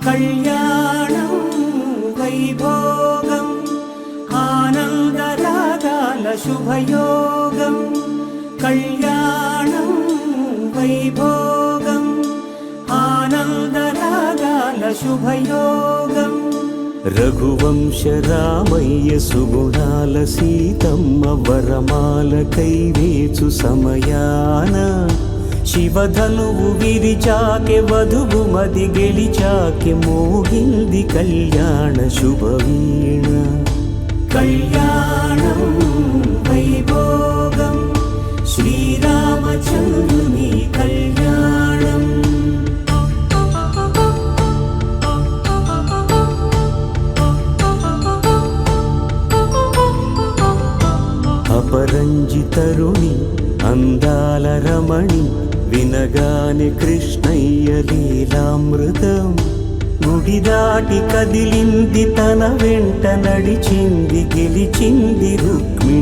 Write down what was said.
కళ్యాణం వైభోగం ఆనందరాగాల శుభయోగం. కళ్యాణం వైభోగం ఆనందరాగాల శుభయోగం. రఘువంశ రామయ్య సుగుణాల సీతమ్మ వరమాల కైవేచు సమయాన శివధనువు విరిచాకె వధువు మది గెలిచాకె మోగింది కళ్యాణ శుభవీణ. కళ్యాణం వైభోగం శ్రీరామచంద్రుని కళ్యాణం. అపరంజితరుణి అందాల రమణి వినగానే కృష్ణయ్య లీలామృతం. గుడి దాటి కదిలింది తన వెంట నడిచింది గెలిచింది రుక్మిణీ